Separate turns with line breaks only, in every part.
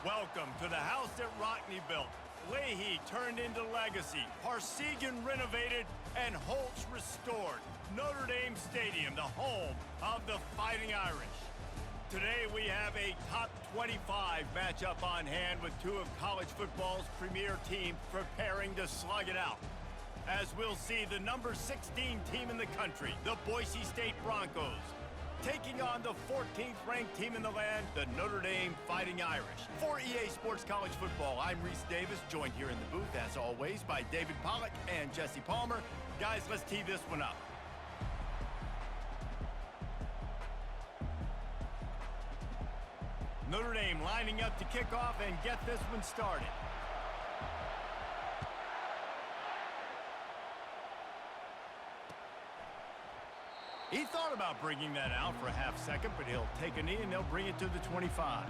Welcome to the house that Rockne built. Leahy turned into legacy, Parsegan renovated, and Holtz restored. Notre Dame Stadium, the home of the Fighting Irish. Today we have a top 25 matchup on hand with two of college football's premier teams preparing to slug it out. As we'll see, the number 16 team in the country, the Boise State Broncos, taking on the 14th ranked team in the land, the Notre Dame Fighting Irish. For EA Sports College Football, I'm Reese Davis, joined here in the booth, as always, by David Pollack and Jesse Palmer. Guys, let's tee this one up. Notre Dame lining up to kick off and get this one started. He thought about bringing that out for a half second, but he'll take a knee and they'll bring it to the 25.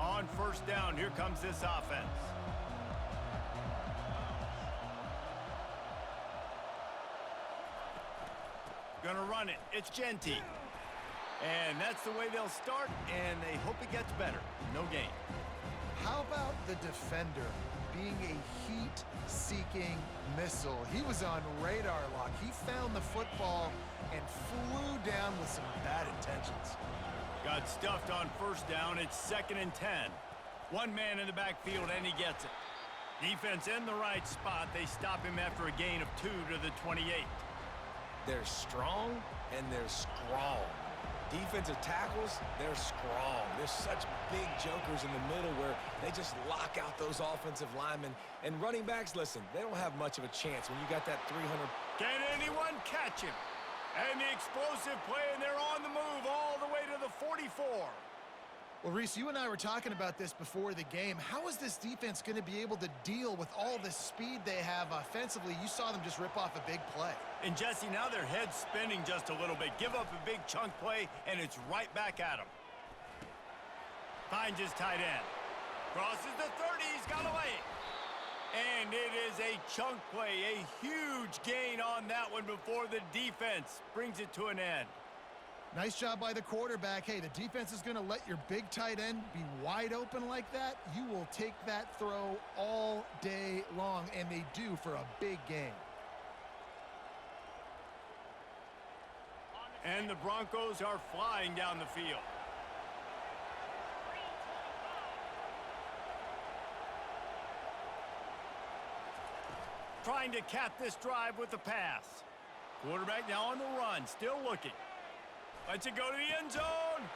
On first down, here comes this offense. Gonna run it. It's Jeanty. And that's the way they'll start, and they hope it gets better. No gain.
How about the defender being a heat-seeking missile? He was on radar lock. He found the football and flew down with some bad intentions.
Got stuffed on first down. It's 2nd and 10. One man in the backfield, and he gets it. Defense in the right spot. They stop him after a gain of 2 to the 28.
They're strong and they're strong. Defensive tackles, they're strong. There's such big jokers in the middle where they just lock out those offensive linemen. And running backs, listen, they don't have much of a chance when you got that 300.
Can anyone catch him? And the explosive play, and they're on the move all the way to the 44.
Well, Reese, you and I were talking about this before the game. How is this defense going to be able to deal with all the speed they have offensively? You saw them just rip off a big play.
And Jesse, now their head's spinning just a little bit. Give up a big chunk play, and it's right back at him. Finds his tight end. Crosses the 30, he's got away. And it is a chunk play, a huge gain on that one before the defense brings it to an end.
Nice job by the quarterback. Hey, the defense is going to let your big tight end be wide open like that. You will take that throw all day long, and they do for a big gain.
And the Broncos are flying down the field. Trying to cap this drive with the pass. Quarterback now on the run, still looking. Lets it go to the end zone.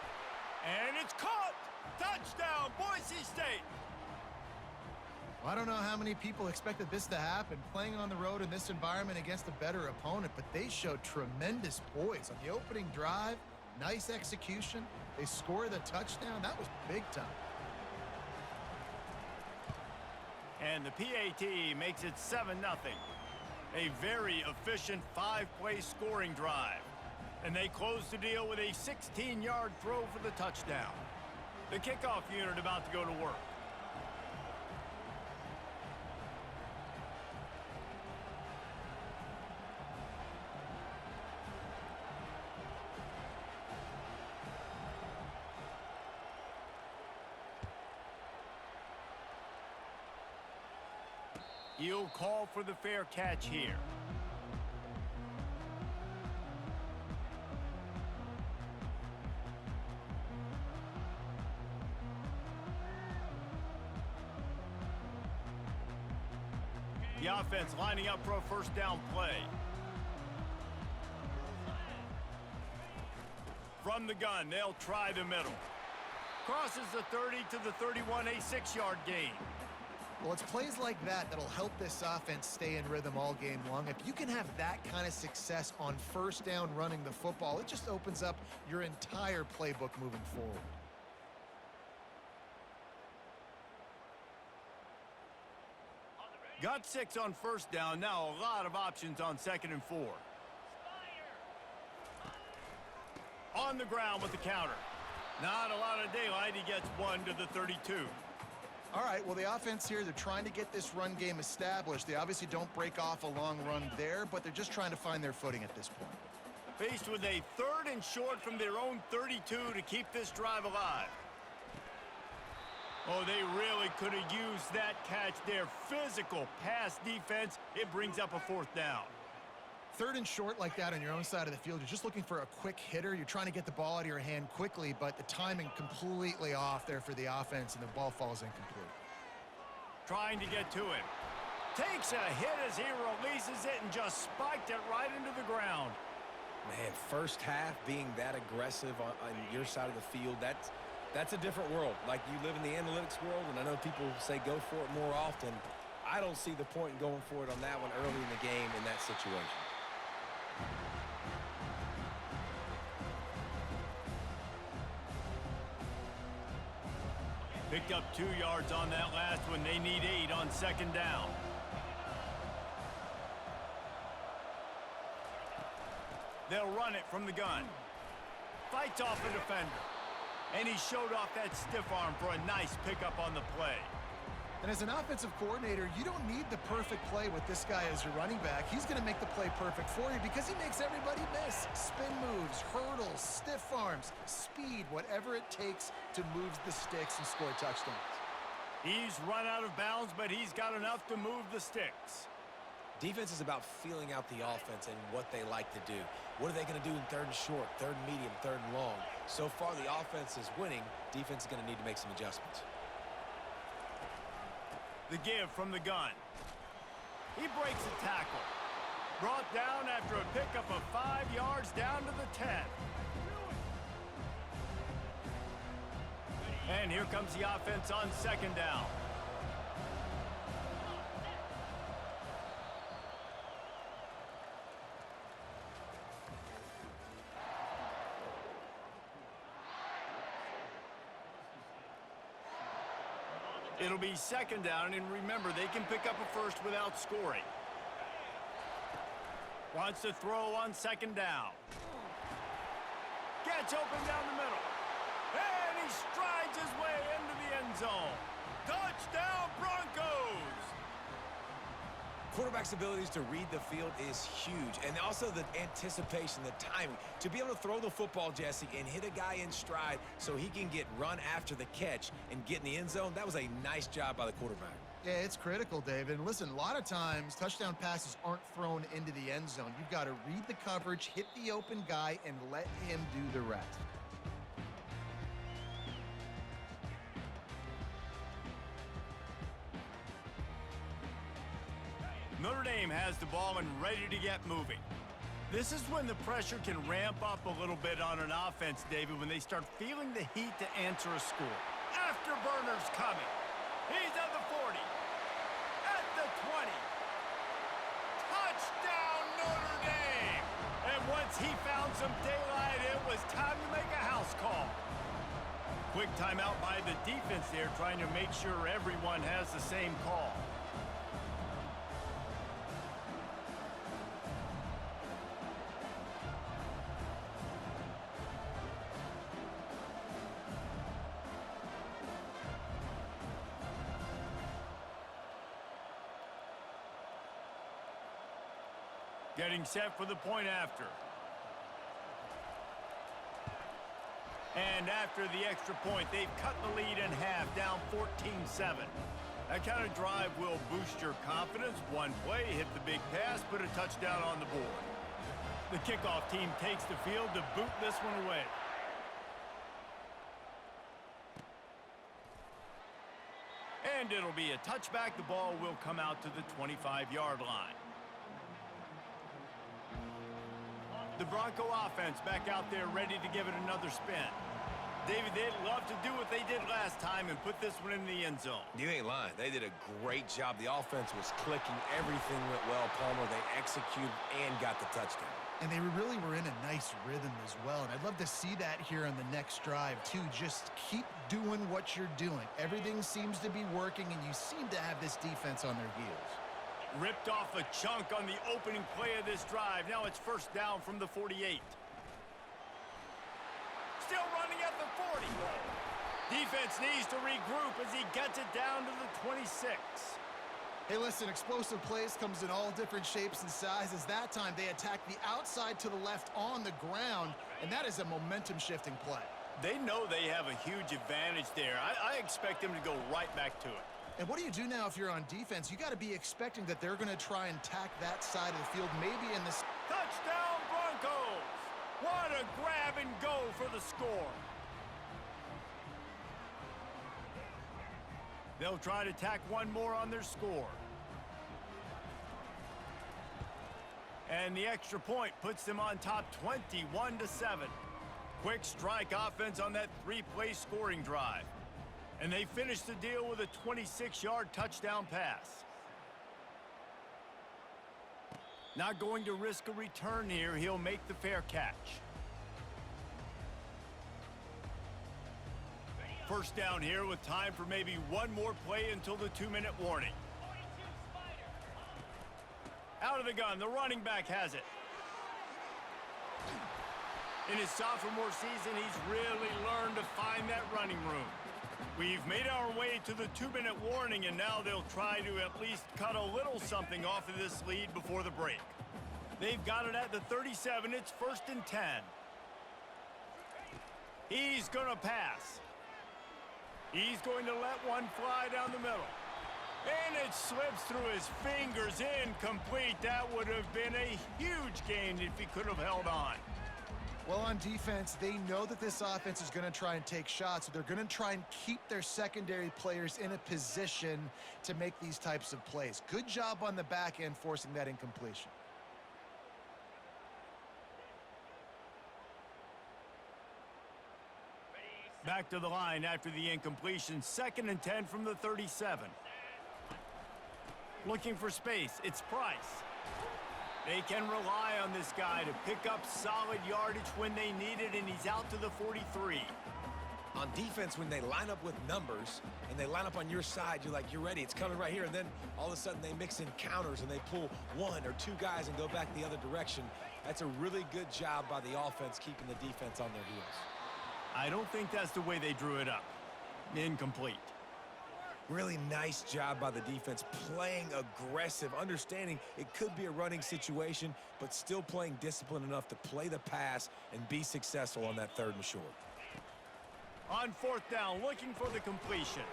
And it's caught. Touchdown, Boise State.
I don't know how many people expected this to happen, playing on the road in this environment against a better opponent, but they showed tremendous poise on the opening drive. Nice execution. They scored the touchdown. That was big time.
And the PAT makes it 7-0. A very efficient 5-play scoring drive. And they close the deal with a 16-yard throw for the touchdown. The kickoff unit about to go to work. He'll call for the fair catch here. The offense lining up for a first down play. From the gun, they'll try the middle. Crosses the 30 to the 31, a 6-yard gain.
Well, it's plays like that that'll help this offense stay in rhythm all game long. If you can have that kind of success on first down running the football, it just opens up your entire playbook moving forward.
Got 6 on first down. Now a lot of options on 2nd and 4. On the ground with the counter. Not a lot of daylight. He gets 1 to the 32.
All right, well, the offense here, they're trying to get this run game established. They obviously don't break off a long run there, but they're just trying to find their footing at this point.
Faced with a 3rd and short from their own 32 to keep this drive alive. Oh, they really could have used that catch. Their physical pass defense, it brings up a 4th down.
3rd and short like that on your own side of the field, you're just looking for a quick hitter. You're trying to get the ball out of your hand quickly, but the timing completely off there for the offense, and the ball falls incomplete.
Trying to get to him. Takes a hit as he releases it and just spiked it right into the ground.
Man, first half being that aggressive on your side of the field, that's a different world. Like, you live in the analytics world, and I know people say go for it more often. I don't see the point in going for it on that one early in the game in that situation.
Picked up 2 yards on that last one. They need 8 on 2nd down. They'll run it from the gun. Fights off a defender. And he showed off that stiff arm for a nice pickup on the play.
And as an offensive coordinator, you don't need the perfect play with this guy as your running back. He's going to make the play perfect for you because he makes everybody miss. Spin moves, hurdles, stiff arms, speed, whatever it takes to move the sticks and score touchdowns.
He's run out of bounds, but he's got enough to move the sticks.
Defense is about feeling out the offense and what they like to do. What are they going to do in 3rd and short, 3rd and medium, 3rd and long? So far, the offense is winning. Defense is going to need to make some adjustments.
The give from the gun. He breaks a tackle. Brought down after a pickup of 5 yards down to the 10. And here comes the offense on 2nd down. It'll be 2nd down, and remember, they can pick up a first without scoring. Wants to throw on 2nd down. Gets open down the middle. And he strides his way into the end zone. Touchdown, Broncos!
Quarterback's abilities to read the field is huge, and also the anticipation, the timing. To be able to throw the football, Jesse, and hit a guy in stride so he can get run after the catch and get in the end zone, that was a nice job by the quarterback.
Yeah, it's critical, David. And listen, a lot of times, touchdown passes aren't thrown into the end zone. You've got to read the coverage, hit the open guy, and let him do the rest.
Notre Dame has the ball and ready to get moving. This is when the pressure can ramp up a little bit on an offense, David, when they start feeling the heat to answer a score. Afterburner's coming. He's at the 40. At the 20. Touchdown, Notre Dame! And once he found some daylight, it was time to make a house call. Quick timeout by the defense there, trying to make sure everyone has the same call. Getting set for the point after. And after the extra point, they've cut the lead in half, down 14-7. That kind of drive will boost your confidence. One play, hit the big pass, put a touchdown on the board. The kickoff team takes the field to boot this one away. And it'll be a touchback. The ball will come out to the 25-yard line. The Bronco offense back out there ready to give it another spin. David, they'd love to do what they did last time and put this one in the end zone.
You ain't lying. They did a great job. The offense was clicking. Everything went well, Palmer. They executed and got the touchdown.
And they really were in a nice rhythm as well. And I'd love to see that here on the next drive, too. Just keep doing what you're doing. Everything seems to be working, and you seem to have this defense on their heels.
Ripped off a chunk on the opening play of this drive. Now it's 1st down from the 48. Still running at the 40. Defense needs to regroup as he gets it down to the 26.
Hey, listen, explosive plays comes in all different shapes and sizes. That time, they attack the outside to the left on the ground, and that is a momentum-shifting play.
They know they have a huge advantage there. I expect them to go right back to it.
And what do you do now if you're on defense? You got to be expecting that they're going to try and tack that side of the field, maybe in this.
Touchdown, Broncos! What a grab and go for the score. They'll try to tack one more on their score. And the extra point puts them on top 21-7. Quick strike offense on that three-play scoring drive. And they finish the deal with a 26-yard touchdown pass. Not going to risk a return here. He'll make the fair catch. First down here with time for maybe one more play until the 2-minute warning. Out of the gun, the running back has it. In his sophomore season, he's really learned to find that running room. We've made our way to the 2-minute warning, and now they'll try to at least cut a little something off of this lead before the break. They've got it at the 37. It's 1st and 10. He's going to pass. He's going to let one fly down the middle. And it slips through his fingers, incomplete. That would have been a huge gain if he could have held on.
Well, on defense, they know that this offense is going to try and take shots, so they're going to try and keep their secondary players in a position to make these types of plays. Good job on the back end forcing that incompletion.
Back to the line after the incompletion. 2nd and 10 from the 37. Looking for space. It's Price. They can rely on this guy to pick up solid yardage when they need it, and he's out to the 43.
On defense, when they line up with numbers and they line up on your side, you're like, you're ready. It's coming right here. And then all of a sudden they mix in counters and they pull one or two guys and go back the other direction. That's a really good job by the offense keeping the defense on their heels.
I don't think that's the way they drew it up. Incomplete.
Really nice job by the defense, playing aggressive, understanding it could be a running situation, but still playing disciplined enough to play the pass and be successful on that 3rd and short.
On 4th down, looking for the completion.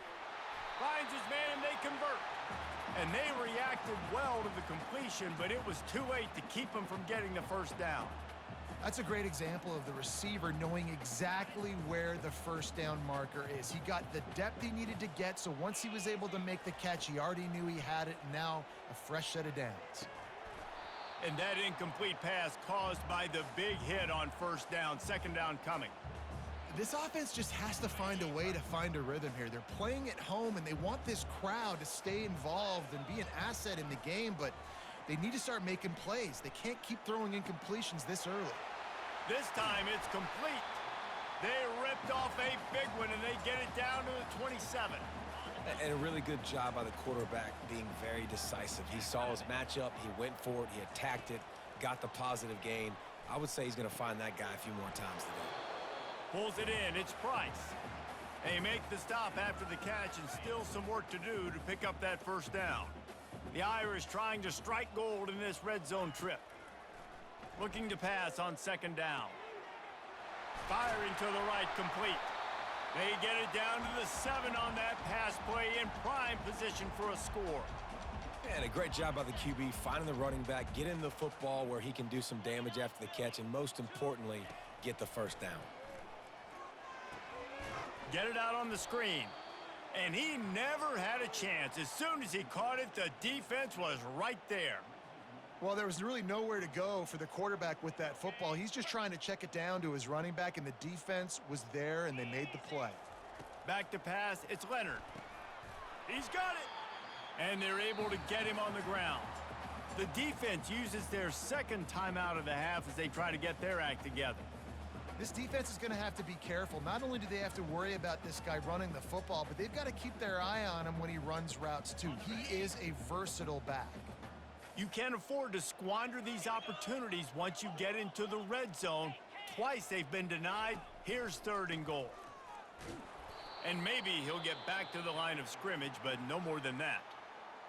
Finds his man, and they convert. And they reacted well to the completion, but it was too late to keep him from getting the 1st down.
That's a great example of the receiver knowing exactly where the 1st down marker is. He got the depth he needed to get, so once he was able to make the catch, he already knew he had it, and now a fresh set of downs.
And that incomplete pass caused by the big hit on 1st down, 2nd down coming.
This offense just has to find a way to find a rhythm here. They're playing at home, and they want this crowd to stay involved and be an asset in the game, but they need to start making plays. They can't keep throwing incompletions this early.
This time it's complete. They ripped off a big one, and they get it down to the 27.
And a really good job by the quarterback being very decisive. He saw his matchup, he went for it, he attacked it, got the positive gain. I would say he's going to find that guy a few more times today.
Pulls it in. It's Price. They make the stop after the catch, and still some work to do to pick up that 1st down. The Irish trying to strike gold in this red zone trip. Looking to pass on 2nd down. Firing to the right, complete. They get it down to the 7 on that pass play, in prime position for a score.
And a great job by the QB finding the running back, getting the football where he can do some damage after the catch, and most importantly, get the 1st down.
Get it out on the screen. And he never had a chance. As soon as he caught it, the defense was right there.
Well, there was really nowhere to go for the quarterback with that football. He's just trying to check it down to his running back, and the defense was there, and they made the play.
Back to pass, it's Leonard. He's got it. And they're able to get him on the ground. The defense uses their 2nd timeout of the half as they try to get their act together.
This defense is going to have to be careful. Not only do they have to worry about this guy running the football, but they've got to keep their eye on him when he runs routes too. He is a versatile back.
You can't afford to squander these opportunities once you get into the red zone. Twice they've been denied. Here's 3rd and goal. And maybe he'll get back to the line of scrimmage, but no more than that.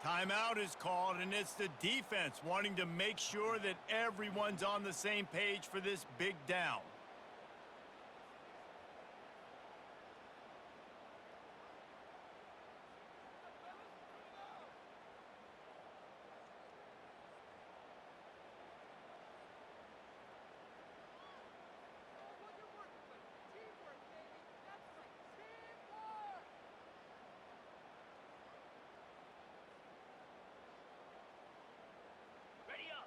Timeout is called, and it's the defense wanting to make sure that everyone's on the same page for this big down.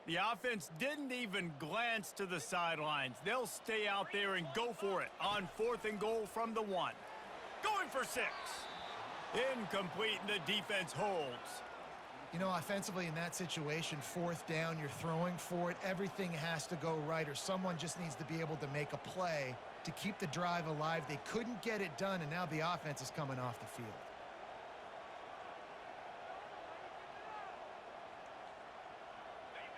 The offense didn't even glance to the sidelines. They'll stay out there and go for it on 4th and goal from the 1. Going for 6. Incomplete, and the defense holds.
You know, offensively in that situation, 4th down, you're throwing for it. Everything has to go right, or someone just needs to be able to make a play to keep the drive alive. They couldn't get it done, and now the offense is coming off the field.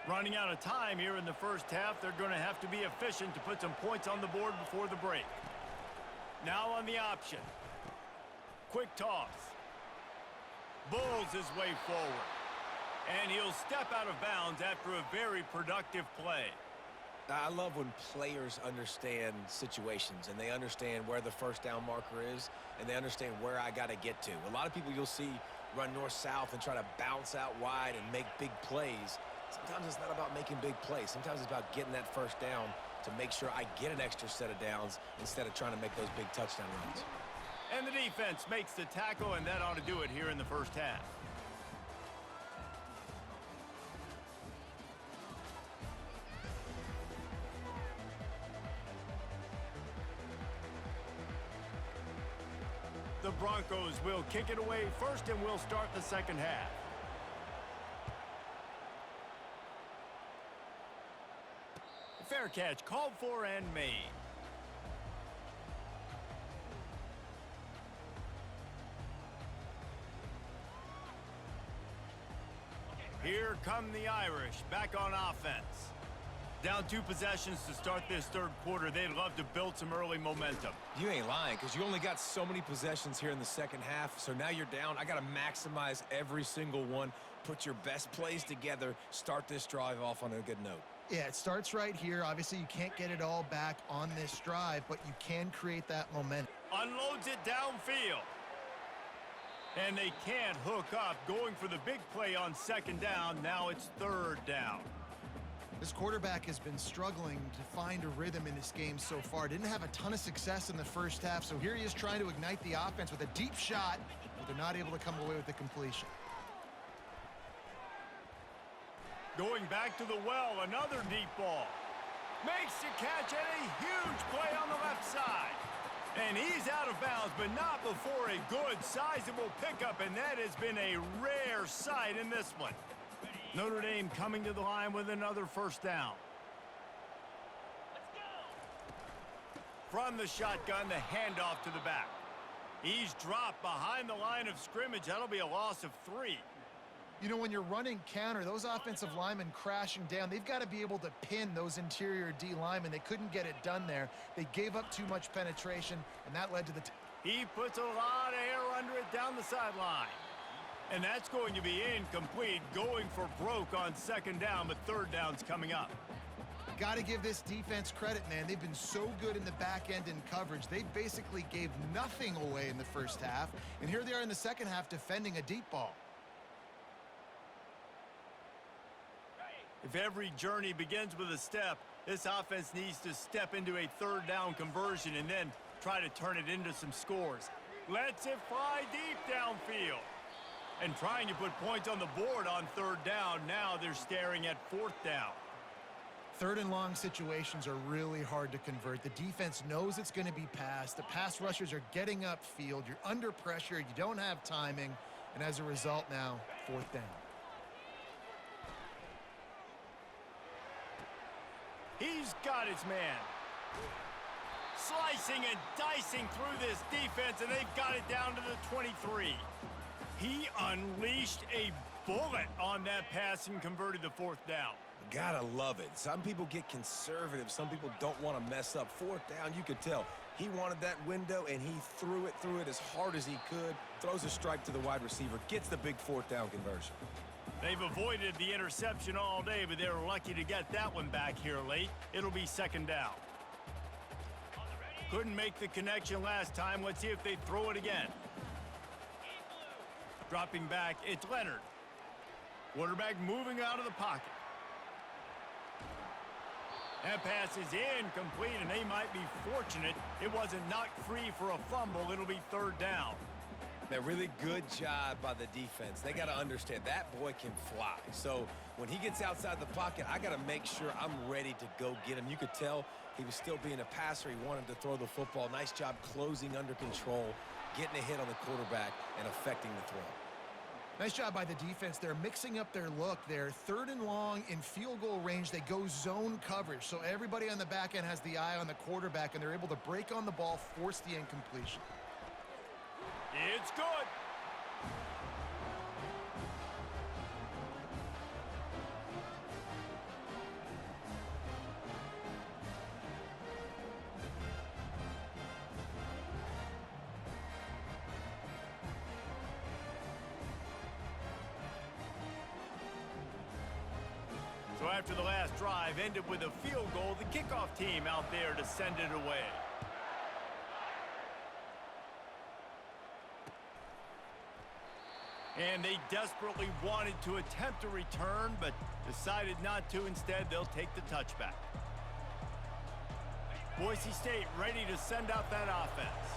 Running out of time here in the first half, they're going to have to be efficient to put some points on the board before the break. Now on the option. Quick toss. Bulls his way forward. And he'll step out of bounds after a very productive play.
I love when players understand situations and they understand where the first down marker is and they understand where I got to get to. A lot of people you'll see run north-south and try to bounce out wide and make big plays. Sometimes it's not about making big plays. Sometimes it's about getting that first down to make sure I get an extra set of downs instead of trying to make those big touchdown runs.
And the defense makes the tackle, and that ought to do it here in the first half. The Broncos will kick it away first, and we'll start the second half. Fair catch called for and made. Here come the Irish back on offense. Down 2 possessions to start this third quarter. They'd love to build some early momentum.
You ain't lying, because you only got so many possessions here in the second half, so now you're down. I got to maximize every single one, put your best plays together, start this drive off on a good note.
Yeah, it starts right here. Obviously, you can't get it all back on this drive, but you can create that momentum.
Unloads it downfield. And they can't hook up. Going for the big play on second down. Now it's third down.
This quarterback has been struggling to find a rhythm in this game so far. Didn't have a ton of success in the first half, so here he is trying to ignite the offense with a deep shot, but they're not able to come away with the completion.
Going back to the well, another deep ball. Makes the catch and a huge play on the left side. And he's out of bounds, but not before a good, sizable pickup, and that has been a rare sight in this one. Notre Dame coming to the line with another first down. From the shotgun, the handoff to the back. He's dropped behind the line of scrimmage. That'll be a loss of 3.
You know, when you're running counter, those offensive linemen crashing down, they've got to be able to pin those interior D linemen. They couldn't get it done there. They gave up too much penetration, and that led to the...
He puts a lot of air under it down the sideline. And that's going to be incomplete, going for broke on second down, but third down's coming up.
Got to give this defense credit, man. They've been so good in the back end in coverage. They basically gave nothing away in the first half, and here they are in the second half defending a deep ball.
If every journey begins with a step, this offense needs to step into a third down conversion and then try to turn it into some scores. Lets it fly deep downfield. And trying to put points on the board on third down. Now they're staring at fourth down.
Third and long situations are really hard to convert. The defense knows it's going to be passed. The pass rushers are getting upfield. You're under pressure. You don't have timing. And as a result now, fourth down.
He's got his man. Slicing and dicing through this defense, and they've got it down to the 23. He unleashed a bullet on that pass and converted the fourth down.
Gotta love it. Some people get conservative. Some people don't want to mess up. Fourth down, you could tell. He wanted that window, and he threw it as hard as he could. Throws a strike to the wide receiver. Gets the big fourth down conversion.
They've avoided the interception all day, but they were lucky to get that one back here late. It'll be second down. Couldn't make the connection last time. Let's see if they throw it again. Dropping back, it's Leonard. Quarterback moving out of the pocket. That pass is incomplete, and they might be fortunate it wasn't knocked free for a fumble. It'll be third down.
A really good job by the defense. They got to understand that boy can fly. So when he gets outside the pocket, I got to make sure I'm ready to go get him. You could tell he was still being a passer. He wanted to throw the football. Nice job closing under control, getting a hit on the quarterback, and affecting the throw.
Nice job by the defense. They're mixing up their look. They're third and long in field goal range. They go zone coverage. So everybody on the back end has the eye on the quarterback, and they're able to break on the ball, force the incompletion.
It's good. So after the last drive ended with a field goal, the kickoff team out there to send it away. And they desperately wanted to attempt a return, but decided not to. Instead, they'll take the touchback. Boise State ready to send out that offense.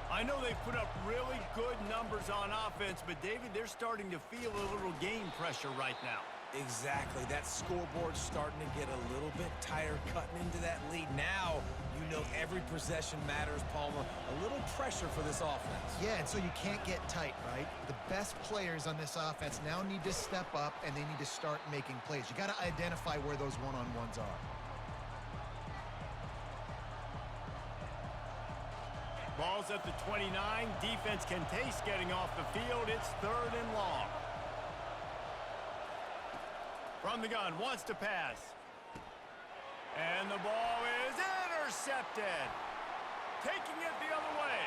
I know they've put up really good numbers on offense, but David, they're starting to feel a little game pressure right now.
Exactly. That scoreboard's starting to get a little bit tired cutting into that lead. Now, you know every possession matters, Palmer. A little pressure for this offense.
Yeah, and so you can't get tight, right? The best players on this offense now need to step up, and they need to start making plays. You got to identify where those one-on-ones are.
Ball's at the 29. Defense can taste getting off the field. It's third and long. From the gun, wants to pass. And the ball is intercepted. Taking it the other way.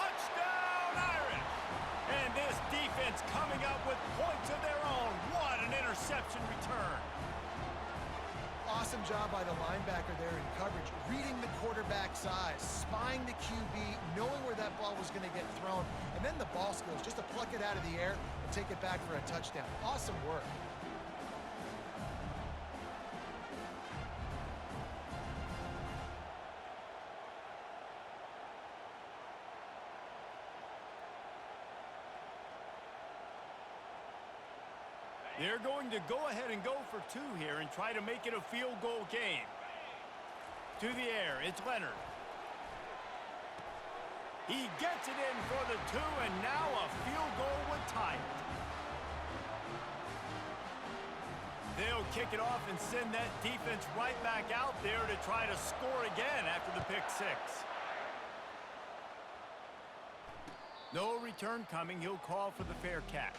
Touchdown, Irish! And this defense coming up with points of their own. What an interception return.
Awesome job by the linebacker there in coverage, reading the quarterback's size, spying the QB, knowing where that ball was going to get thrown, and then the ball skills just to pluck it out of the air and take it back for a touchdown. Awesome work.
They're going to go ahead and go for two here and try to make it a field goal game. To the air, it's Leonard. He gets it in for the two, and now a field goal would tie it. They'll kick it off and send that defense right back out there to try to score again after the pick six. No return coming. He'll call for the fair catch.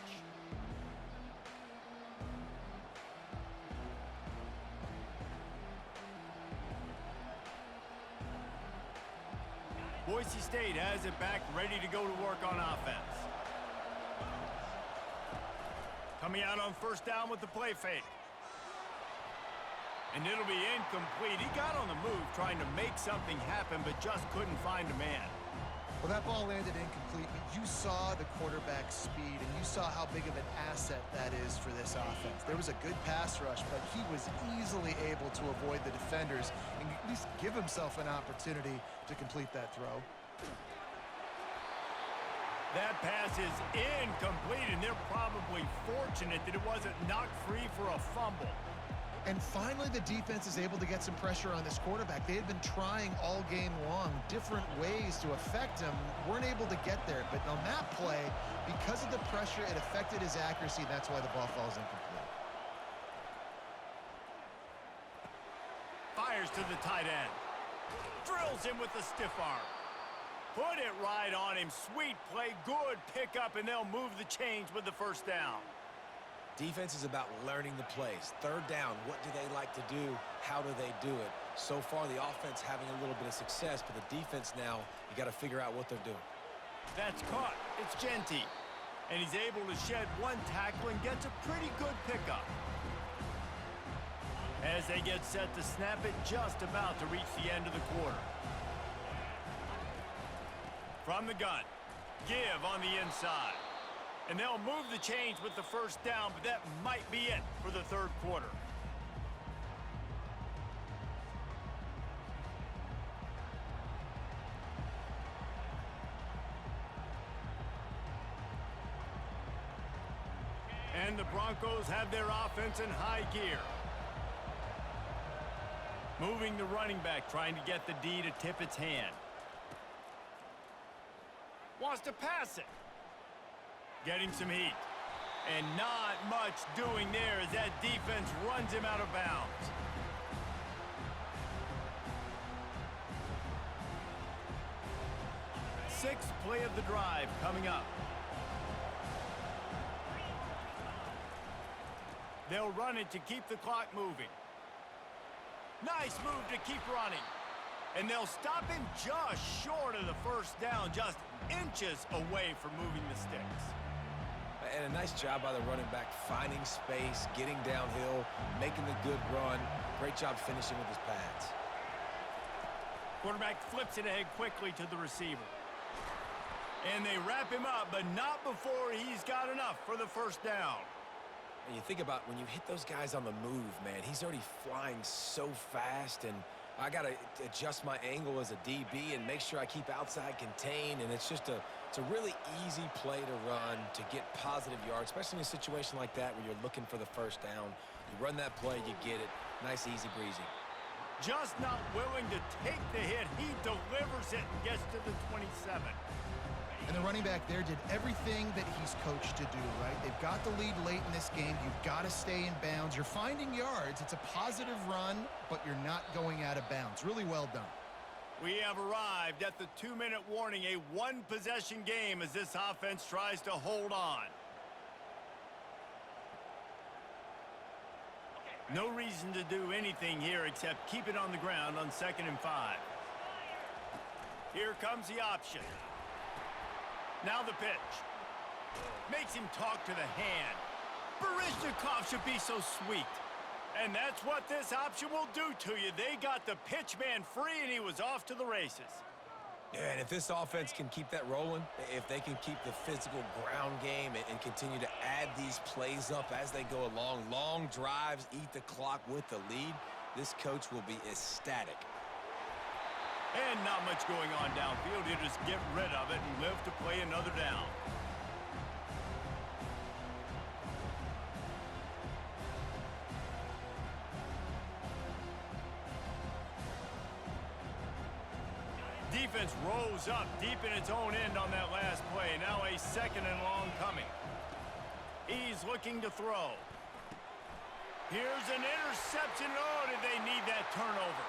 Boise State has it back, ready to go to work on offense. Coming out on first down with the play fake. And it'll be incomplete. He got on the move trying to make something happen, but just couldn't find a man.
Well, that ball landed incomplete, but you saw the quarterback's speed, and you saw how big of an asset that is for this offense. There was a good pass rush, but he was easily able to avoid the defenders and at least give himself an opportunity to complete that throw.
That pass is incomplete, and they're probably fortunate that it wasn't knocked free for a fumble.
And finally, the defense is able to get some pressure on this quarterback. They had been trying all game long different ways to affect him, weren't able to get there. But on that play, because of the pressure, it affected his accuracy. That's why the ball falls incomplete.
Fires to the tight end. Drills him with the stiff arm. Put it right on him. Sweet play, good pickup, and they'll move the chains with the first down.
Defense is about learning the plays. Third down, what do they like to do? How do they do it? So far, the offense having a little bit of success, but the defense now, you got to figure out what they're doing.
That's caught. It's Genty. And he's able to shed one tackle and gets a pretty good pickup. As they get set to snap it, just about to reach the end of the quarter. From the gun, give on the inside. And they'll move the chains with the first down, but that might be it for the third quarter. And the Broncos have their offense in high gear. Moving the running back, trying to get the D to tip its hand. Wants to pass it. Getting some heat. And not much doing there as that defense runs him out of bounds. Sixth play of the drive coming up. They'll run it to keep the clock moving. Nice move to keep running. And they'll stop him just short of the first down, just inches away from moving the sticks.
And a nice job by the running back, finding space, getting downhill, making the good run. Great job finishing with his pads.
Quarterback flips it ahead quickly to the receiver. And they wrap him up, but not before he's got enough for the first down.
And you think about when you hit those guys on the move, man, he's already flying so fast, and I got to adjust my angle as a DB and make sure I keep outside contained, and it's a really easy play to run to get positive yards, especially in a situation like that where you're looking for the first down. You run that play, you get it. Nice, easy breezy.
Just not willing to take the hit. He delivers it and gets to the 27.
And the running back there did everything that he's coached to do, right? They've got the lead late in this game. You've got to stay in bounds. You're finding yards. It's a positive run, but you're not going out of bounds. Really well done.
We have arrived at the 2-minute warning, a one-possession game as this offense tries to hold on. No reason to do anything here except keep it on the ground on 2nd and 5. Here comes the option. Now the pitch. Makes him talk to the hand. Baryshnikov should be so sweet. And that's what this option will do to you. They got the pitch man free, and he was off to the races.
Yeah, and if this offense can keep that rolling, if they can keep the physical ground game and continue to add these plays up as they go along, long drives, eat the clock with the lead, this coach will be ecstatic.
And not much going on downfield. He'll just get rid of it and live to play another down. Defense rolls up deep in its own end on that last play. Now a 2nd and long coming. He's looking to throw. Here's an interception. Oh, did they need that turnover?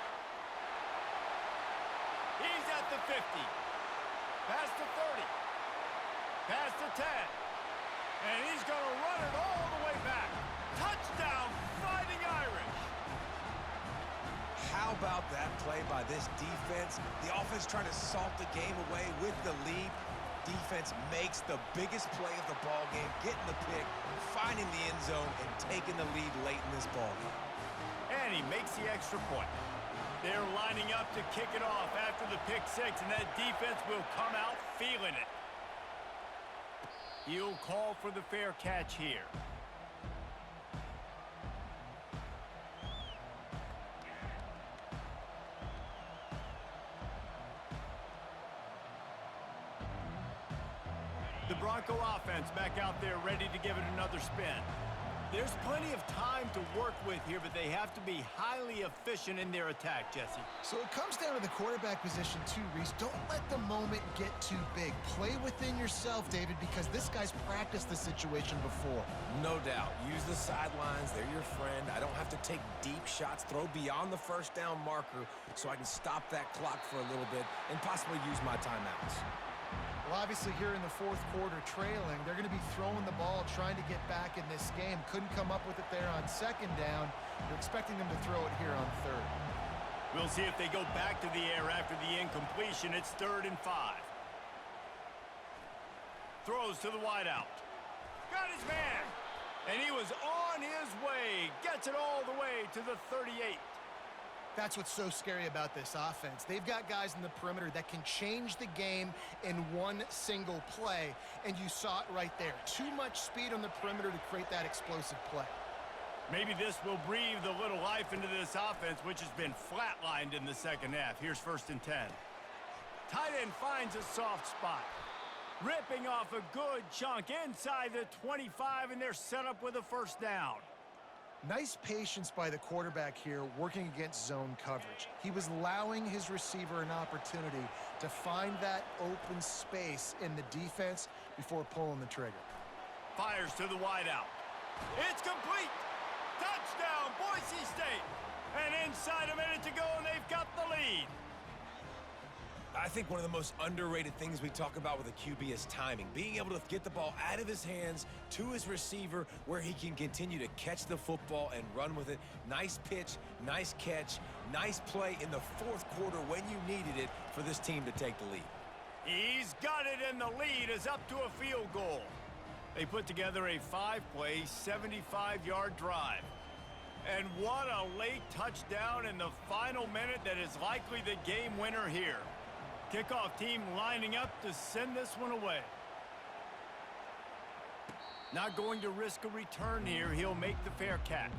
He's at the 50. Past the 30. Past the 10. And he's going to run it all the way back. Touchdown, Fighting Irish.
How about that play by this defense? The offense trying to salt the game away with the lead. Defense makes the biggest play of the ball game, getting the pick, finding the end zone, and taking the lead late in this ball game.
And he makes the extra point. They're lining up to kick it off after the pick six, and that defense will come out feeling it. He'll call for the fair catch here. The Bronco offense back out there ready to give it another spin. There's plenty of time to work with here, but they have to be highly efficient in their attack, Jesse.
So it comes down to the quarterback position too, Reese. Don't let the moment get too big. Play within yourself, David, because this guy's practiced the situation before.
No doubt. Use the sidelines. They're your friend. I don't have to take deep shots, throw beyond the first down marker so I can stop that clock for a little bit and possibly use my timeouts.
Well, obviously here in the fourth quarter trailing, they're going to be throwing the ball, trying to get back in this game. Couldn't come up with it there on second down. You're expecting them to throw it here on third.
We'll see if they go back to the air after the incompletion. It's 3rd and 5. Throws to the wideout. Got his man. And he was on his way. Gets it all the way to the 38.
That's what's so scary about this offense. They've got guys in the perimeter that can change the game in one single play, and you saw it right there. Too much speed on the perimeter to create that explosive play.
Maybe this will breathe a little life into this offense, which has been flatlined in the second half. Here's 1st and 10. Tight end finds a soft spot. Ripping off a good chunk inside the 25, and they're set up with a 1st down.
Nice patience by the quarterback here working against zone coverage. He was allowing his receiver an opportunity to find that open space in the defense before pulling the trigger.
Fires to the wideout. It's complete. Touchdown, Boise State. And inside a minute to go, and they've got the lead.
I think one of the most underrated things we talk about with a QB is timing. Being able to get the ball out of his hands to his receiver where he can continue to catch the football and run with it. Nice pitch, nice catch, nice play in the fourth quarter when you needed it for this team to take the lead.
He's got it, and the lead is up to a field goal. They put together a 5-play, 75-yard drive. And what a late touchdown in the final minute that is likely the game winner here. Kickoff team lining up to send this one away. Not going to risk a return here. He'll make the fair catch.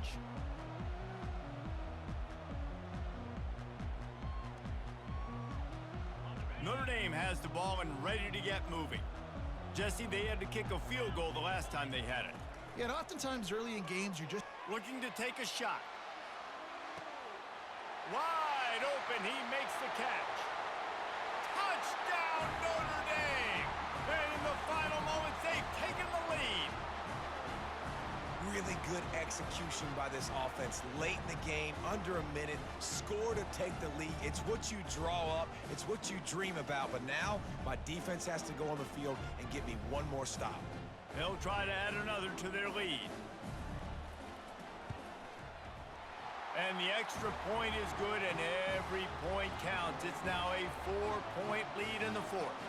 Notre Dame has the ball and ready to get moving. Jesse, they had to kick a field goal the last time they had it.
Yeah, and oftentimes early in games, you're just
Looking to take a shot. Wide open, he makes the catch. Touchdown, Notre Dame! And in the final moments, they've taken the lead.
Really good execution by this offense late in the game, under a minute, score to take the lead. It's what you draw up, it's what you dream about, but now my defense has to go on the field and get me one more stop.
They'll try to add another to their lead. And the extra point is good, and every point counts. It's now a 4-point lead in the fourth.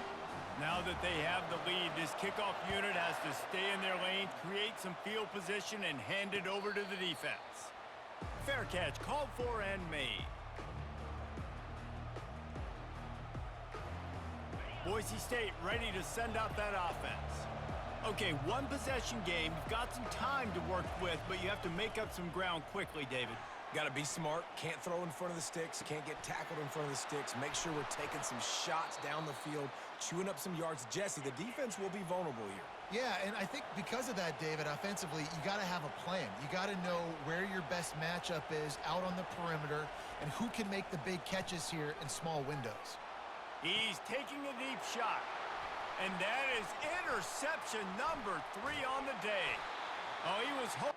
Now that they have the lead, this kickoff unit has to stay in their lane, create some field position, and hand it over to the defense. Fair catch called for and made. Boise State ready to send out that offense. Okay, one possession game. You've got some time to work with, but you have to make up some ground quickly, David.
Got to be smart. Can't throw in front of the sticks. Can't get tackled in front of the sticks. Make sure we're taking some shots down the field, chewing up some yards. Jesse, the defense will be vulnerable here.
Yeah, and I think because of that, David, offensively, you got to have a plan. You got to know where your best matchup is out on the perimeter and who can make the big catches here in small windows.
He's taking a deep shot. And that is interception number 3 on the day. Oh, he was hoping.